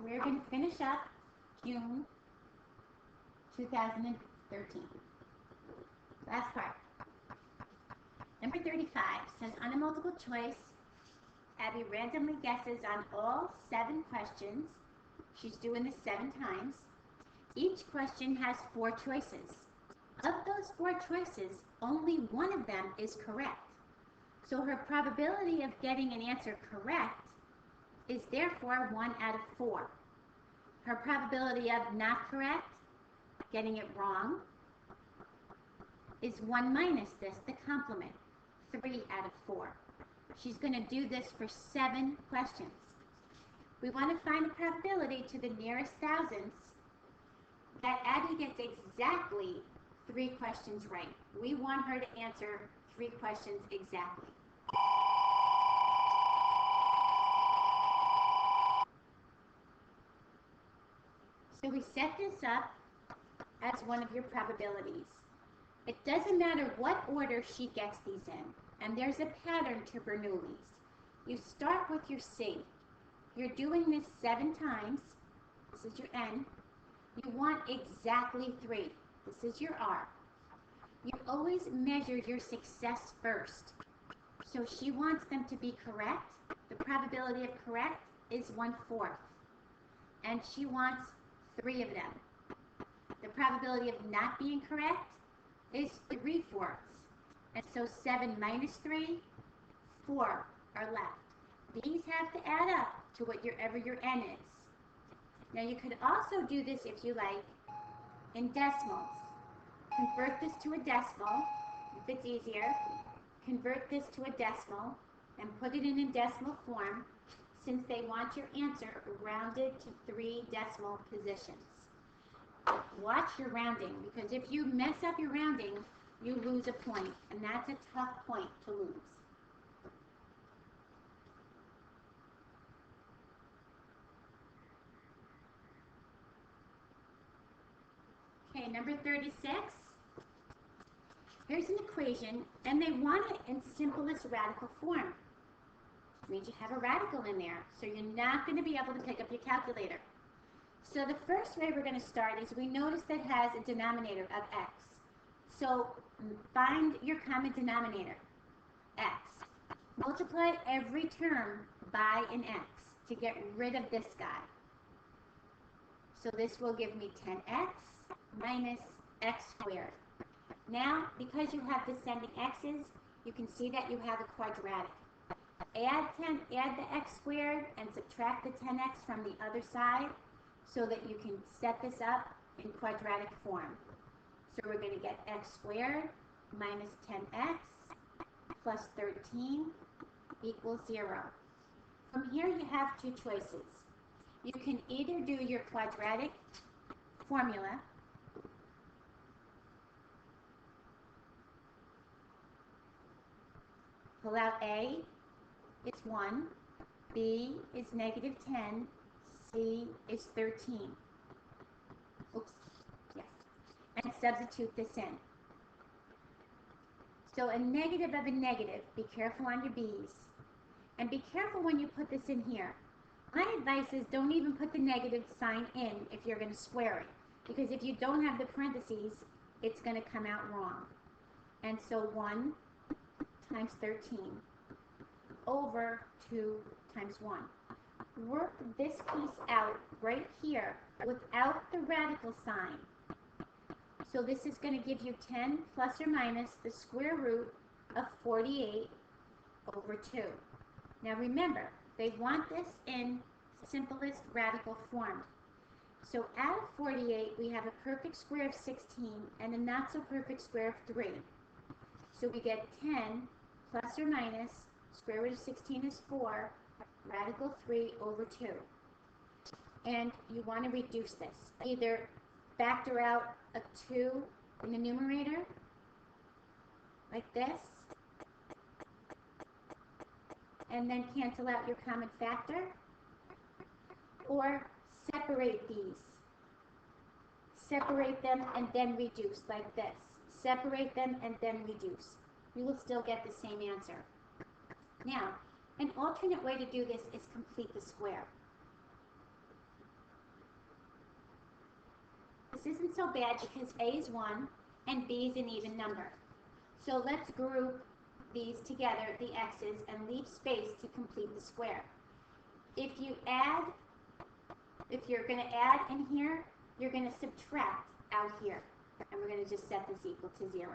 So we're going to finish up June 2013. Last part. Number 35 says on a multiple choice, Abby randomly guesses on all 7 questions. She's doing this 7 times. Each question has 4 choices. Of those 4 choices, only one of them is correct. So her probability of getting an answer correct is therefore 1 out of 4. Her probability of not correct, getting it wrong, is 1 minus this, the complement, 3 out of 4. She's going to do this for 7 questions. We want to find the probability to the nearest thousandths that Abby gets exactly 3 questions right. We want her to answer 3 questions exactly. So we set this up as one of your probabilities. It doesn't matter what order she gets these in, and there's a pattern to Bernoulli's. You start with your C. You're doing this 7 times. This is your N. You want exactly 3. This is your R. You always measure your success first. So she wants them to be correct. The probability of correct is 1/4. And she wants 3 of them. The probability of not being correct is 3/4. And so 7 minus 3, 4 are left. These have to add up to whatever your N is. Now you could also do this, if you like, in decimals. Convert this to a decimal, if it's easier. Convert this to a decimal and put it in a decimal form, since they want your answer rounded to 3 decimal positions. Watch your rounding, because if you mess up your rounding, you lose a point, and that's a tough point to lose. Okay, number 36. Here's an equation, and they want it in simplest radical form. Which means you have a radical in there, so you're not going to be able to pick up your calculator. So the first way we're going to start is we notice that it has a denominator of x. So find your common denominator, x. Multiply every term by an x to get rid of this guy. So this will give me 10x minus x squared. Now, because you have descending x's, you can see that you have a quadratic. Add the x squared and subtract the 10x from the other side so that you can set this up in quadratic form. So we're going to get x squared minus 10x plus 13 equals 0. From here you have 2 choices. You can either do your quadratic formula, pull out A, it's 1, B is negative 10, C is 13. Oops, yes. And substitute this in. So a negative of a negative, be careful on your B's. And be careful when you put this in here. My advice is don't even put the negative sign in if you're going to square it. Because if you don't have the parentheses, it's going to come out wrong. And so 1 times 13 over 2 times 1. Work this piece out right here without the radical sign. So this is going to give you 10 plus or minus the square root of 48 over 2. Now remember, they want this in simplest radical form. So out of 48, we have a perfect square of 16 and a not so perfect square of 3. So we get 10 plus or minus, square root of 16 is 4, radical 3 over 2. And you want to reduce this. Either factor out a 2 in the numerator, like this, and then cancel out your common factor, or separate these. Separate them and then reduce, like this. Separate them and then reduce. You will still get the same answer. Now, an alternate way to do this is complete the square. This isn't so bad because A is 1 and B is an even number. So let's group these together, the x's, and leave space to complete the square. If you're going to add in here, you're going to subtract out here. And we're going to just set this equal to 0.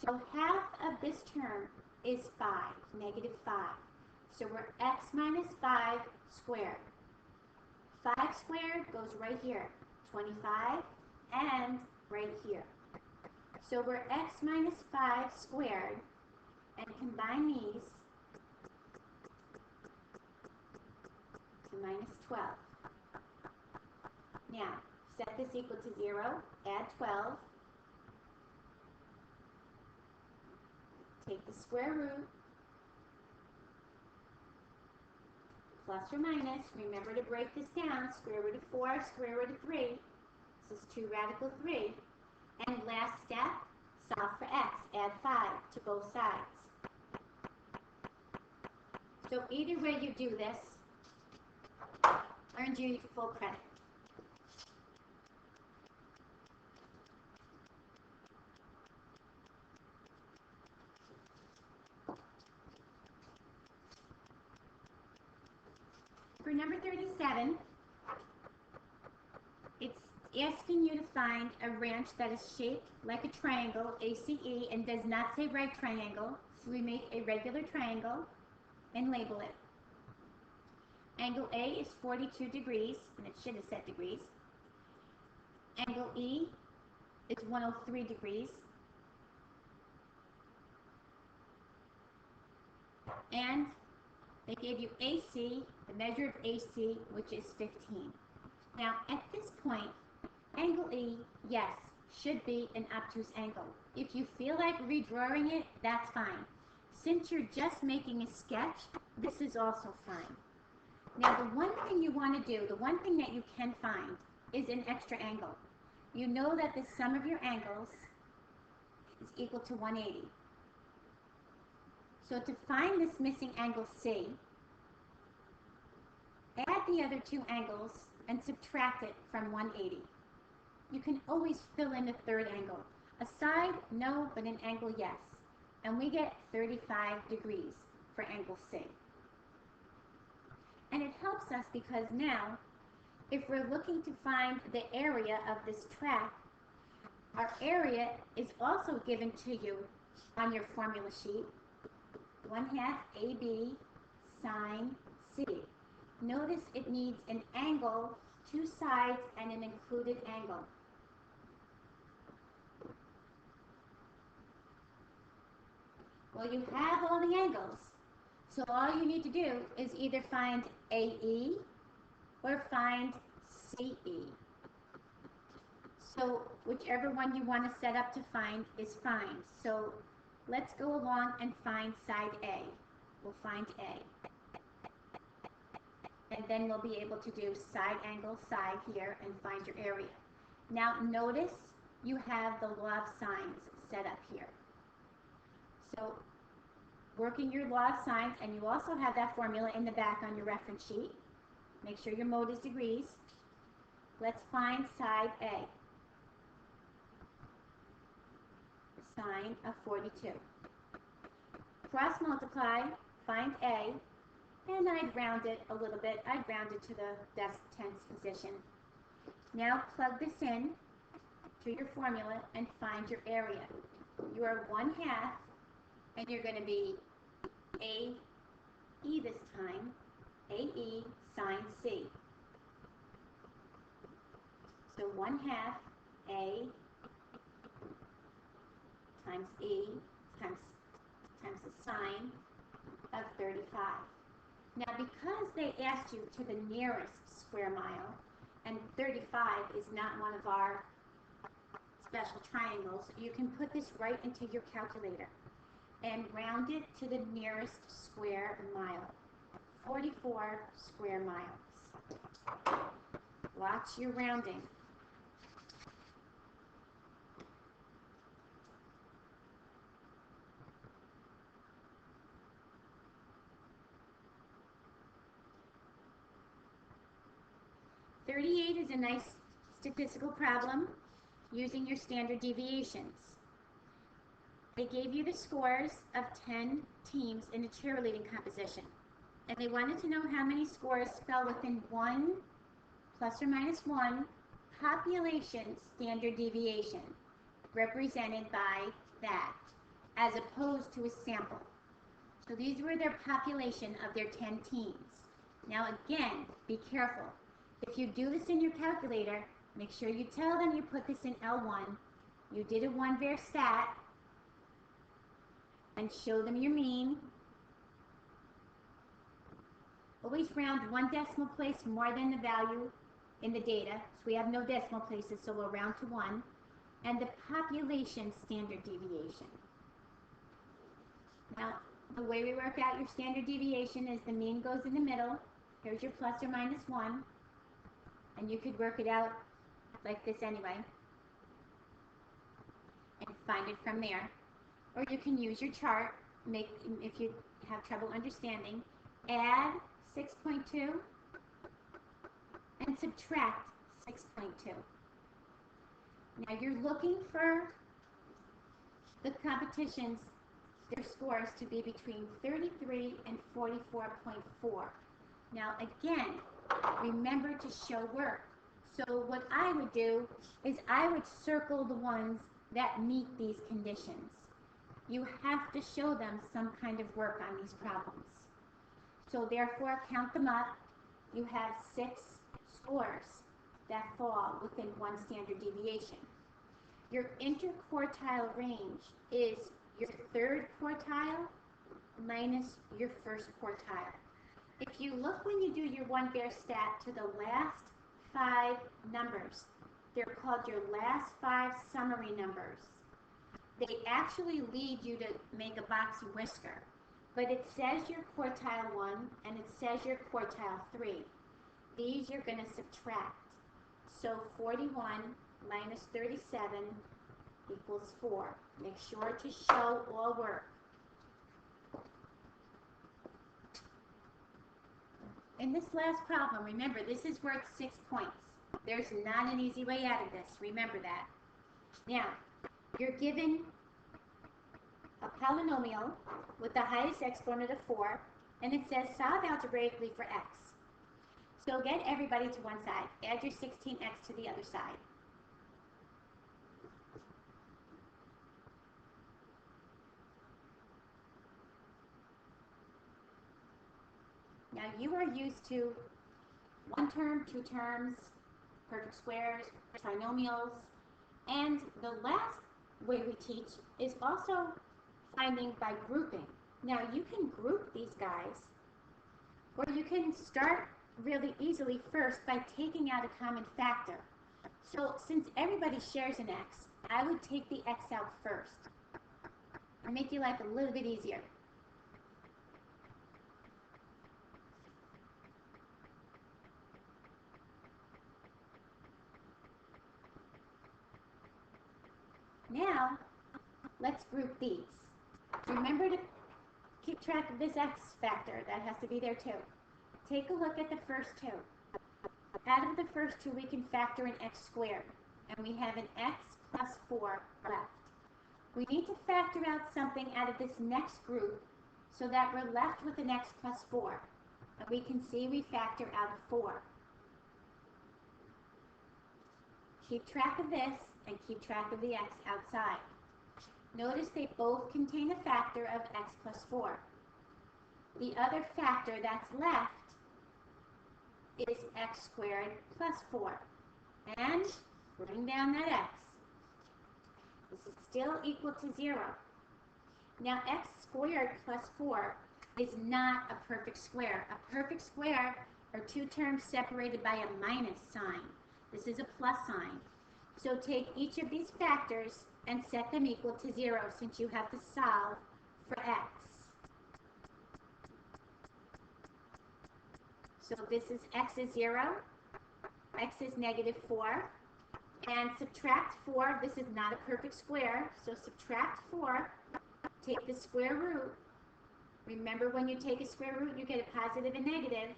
So half of this term is 5, negative 5. So we're x minus 5 squared. 5 squared goes right here, 25, and right here. So we're x minus 5 squared, and combine these to minus 12. Now, set this equal to 0, add 12, take the square root, plus or minus, remember to break this down, square root of 4, square root of 3, this is 2 radical 3, and last step, solve for x, add 5 to both sides. So either way you do this, earns you full credit. For number 37, it's asking you to find a branch that is shaped like a triangle, ACE, and does not say right triangle. So we make a regular triangle and label it. Angle A is 42 degrees, and it should have said degrees. Angle E is 103 degrees. And they gave you AC, the measure of AC, which is 15. Now, at this point, angle E, yes, should be an obtuse angle. If you feel like redrawing it, that's fine. Since you're just making a sketch, this is also fine. Now, the one thing you want to do, the one thing that you can find, is an extra angle. You know that the sum of your angles is equal to 180. So to find this missing angle C, add the other two angles and subtract it from 180. You can always fill in a third angle. A side, no, but an angle, yes. And we get 35 degrees for angle C. And it helps us because now, if we're looking to find the area of this track, our area is also given to you on your formula sheet. 1/2 AB sine C. Notice it needs an angle, two sides, and an included angle. Well, you have all the angles, so all you need to do is either find AE or find CE. So whichever one you want to set up to find is fine. So let's go along and find side A. We'll find A. And then we'll be able to do side angle, side here, and find your area. Now notice you have the law of sines set up here. So working your law of sines, and you also have that formula in the back on your reference sheet. Make sure your mode is degrees. Let's find side A. Sine of 42. Cross multiply, find A, and I'd round it a little bit. I'd round it to the tenths position. Now plug this in to your formula and find your area. You are 1/2, and you're going to be AE this time, AE sine C. So 1/2 A times E times the sine of 35. Now, because they asked you to the nearest square mile, and 35 is not one of our special triangles, you can put this right into your calculator and round it to the nearest square mile. 44 square miles. Watch your rounding. $38 is a nice statistical problem using your standard deviations. They gave you the scores of 10 teams in a cheerleading competition. And they wanted to know how many scores fell within 1 plus or minus 1 population standard deviation, represented by that, as opposed to a sample. So these were their population of their 10 teams. Now again, be careful. If you do this in your calculator, make sure you tell them you put this in L1, you did a 1-var stat, and show them your mean. Always round 1 decimal place more than the value in the data. So we have no decimal places, so we'll round to 1. And the population standard deviation. Now, the way we work out your standard deviation is the mean goes in the middle. Here's your plus or minus 1. And you could work it out like this anyway. And find it from there. Or you can use your chart, if you have trouble understanding, add 6.2 and subtract 6.2. Now you're looking for the competitions, their scores to be between 33 and 44.4. Now again, remember to show work. So what I would do is I would circle the ones that meet these conditions. You have to show them some kind of work on these problems. So therefore, count them up. You have 6 scores that fall within 1 standard deviation. Your interquartile range is your 3rd quartile minus your 1st quartile. If you look when you do your 1-var stat to the last 5 numbers, they're called your last 5 summary numbers. They actually lead you to make a boxy whisker, but it says your quartile 1 and it says your quartile 3. These you're going to subtract. So 41 minus 37 equals 4. Make sure to show all work. In this last problem, remember this is worth 6 points. There's not an easy way out of this. Remember that. Now, you're given a polynomial with the highest exponent of 4, and it says solve algebraically for x. So get everybody to one side. Add your 16x to the other side. Now you are used to 1 term, 2 terms, perfect squares, trinomials, and the last way we teach is also finding by grouping. Now you can group these guys, or you can start really easily first by taking out a common factor. So since everybody shares an x, I would take the x out first and make your life a little bit easier. Now, let's group these. Remember to keep track of this x factor. That has to be there too. Take a look at the first 2. Out of the first 2, we can factor an x squared. And we have an x plus 4 left. We need to factor out something out of this next group so that we're left with an x plus 4. And we can see we factor out a 4. Keep track of this and keep track of the x outside. Notice they both contain a factor of x plus 4. The other factor that's left is x squared plus 4. And bring down that x. This is still equal to 0. Now x squared plus 4 is not a perfect square. A perfect square are 2 terms separated by a minus sign. This is a plus sign. So take each of these factors and set them equal to 0 since you have to solve for x. So this is x is 0, x is negative 4, and subtract 4. This is not a perfect square, so subtract 4, take the square root. Remember when you take a square root, you get a positive and negative.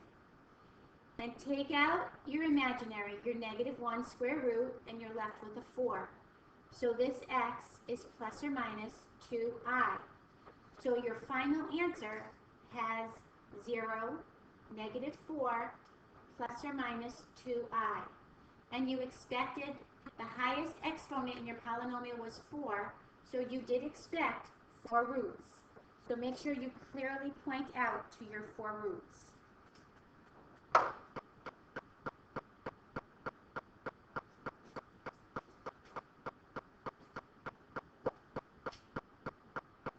Then take out your imaginary, your -1 square root, and you're left with a 4. So this x is plus or minus 2i. So your final answer has 0, -4, plus or minus 2i. And you expected the highest exponent in your polynomial was 4, so you did expect 4 roots. So make sure you clearly point out to your 4 roots.